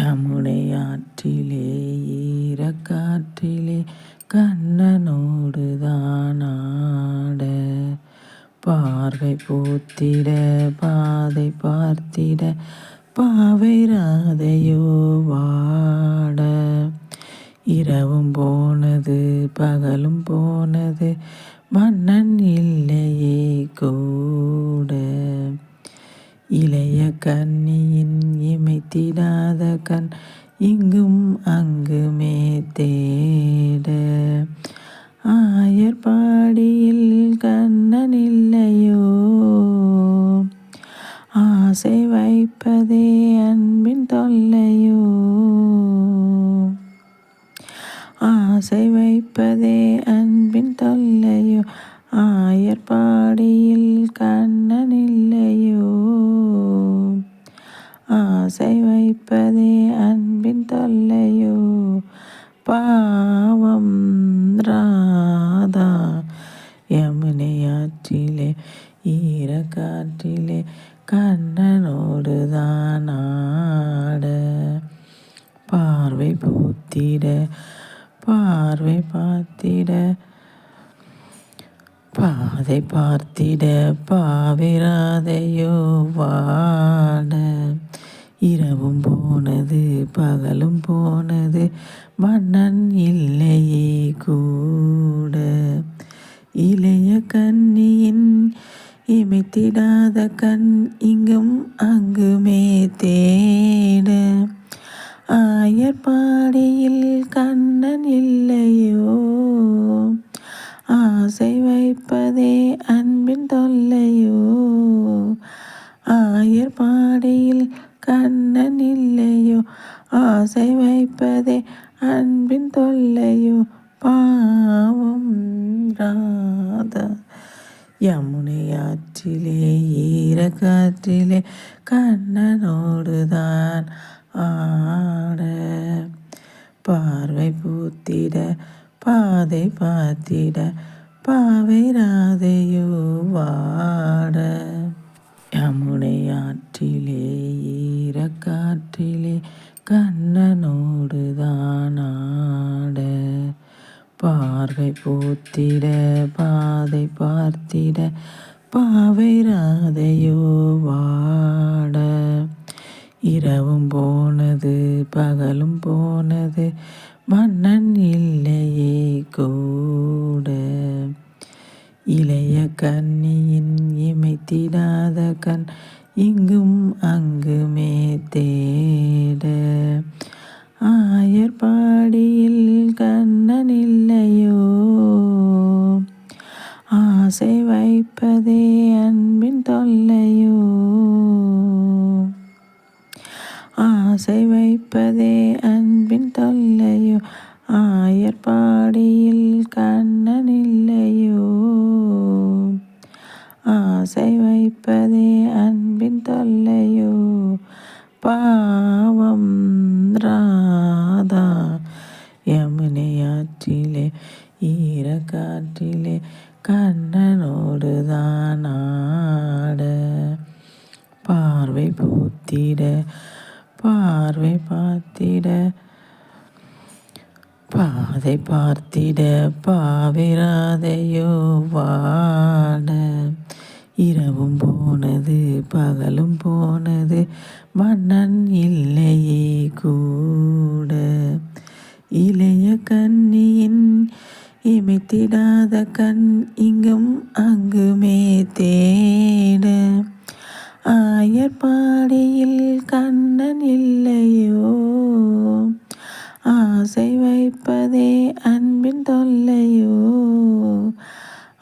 யமுனை ஆற்றிலே ஈரக்காற்றிலே கண்ணனோடு தானாட பார்வை பூத்திட பாதை பார்த்திட பாவை ராதையோ வாட இரவும் போனது பகலும் போனது மன்னன் இல்லையே கூட இளைய கன்னியின் இமைத்திடாத கண் இங்கும் அங்குமே தேட ஆயர்பாடியில் கண்ணன் இல்லையோ ஆசை வைப்பதே அன்பின் தொல்லையோ ஆசை வைப்பதே அன்பின் தொல்லையோ ஆயர்பாடியில் கண்ணன் இல்லையோ ஆசை வைப்பதே அன்பின் தொல்லையோ பாவம் ராதா யமுனை ஆற்றிலே ஈரக்காற்றிலே கண்ணனோடு தானாட பார்வை பூத்திட பார்வை பார்த்திட பாதை பார்த்திட பாவிராதையோ வாட இரவும் போனது பகலும் போனது மன்னன் இல்லையே கூட இளைய கன்னியின் இமைத்திடாத கண் இங்கும் அங்குமே தேட ஆயர்பாடியில் கண்ணன் இல்லையோ ஆசை வைப்பதே அன்பின் தொல்லையோ ஆயர்பாடியில் கண்ணன் இல்லையோ ஆசை வைப்பதே அன்பின் தொல்லையோ பாவம் ராதா யமுனை ஆற்றிலே ஈரக்காற்றிலே கண்ணனோடு தான் ஆட பார்வை பூத்திட பாதை பார்த்திட பாவை ராதையோ வாட யமுனை ஆற்றிலே ஈரக்காற்றிலே கண்ணனோடு தானாட பார்வை பூத்திட பாதை பார்த்திட பாவை ராதையோ வாட இரவும் போனது பகலும் போனது மன்னன் இல்லையே கூட இளைய கன்னியின் இமைத்திடாத கண் இங்கும் அங்குமே தேட ஆயர்பாடியில் கண்ணன் இல்லையோ ஆசை வைப்பதே அன்பின் தொல்லையோ ஆசை வைப்பதே அன்பின் தொல்லையோ ஆயர்பாடியில் கண்ணன் இல்லையோ ஆசை வைப்பதே அன்பின் தொல்லையோ பாவம் ராதா யமுனை ஆற்றிலே ஈரக்காற்றிலே கண்ணனோடு தானாட பார்வை பூத்திட பார்வை பார்த்திட பாதை பார்த்திட பாவிராதையோ வாட இரவும் போனது பகலும் போனது மன்னன் இல்லையே கூட இளைய கன்னியின் இமைத்திடாத கண் இங்கும் அங்குமே தேட ஆயர்பாடியில் கண்ணன் இல்லையோ ஆசை வைப்பதே அன்பின் தொல்லையோ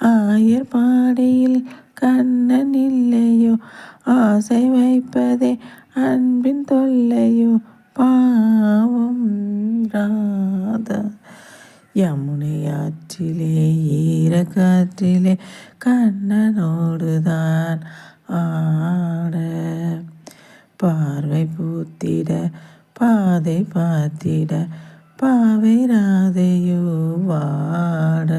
ஆயர்பாடியில் கண்ணன் இல்லையோ ஆசை வைப்பதே அன்பின் தொல்லையோ பாவம் ராதா யமுனை ஆற்றிலே ஈரக்காற்றிலே கண்ணனோடு தான் ஆட பார்வை பூத்திட பாதை பார்த்திட பாவை ராதையோ வாட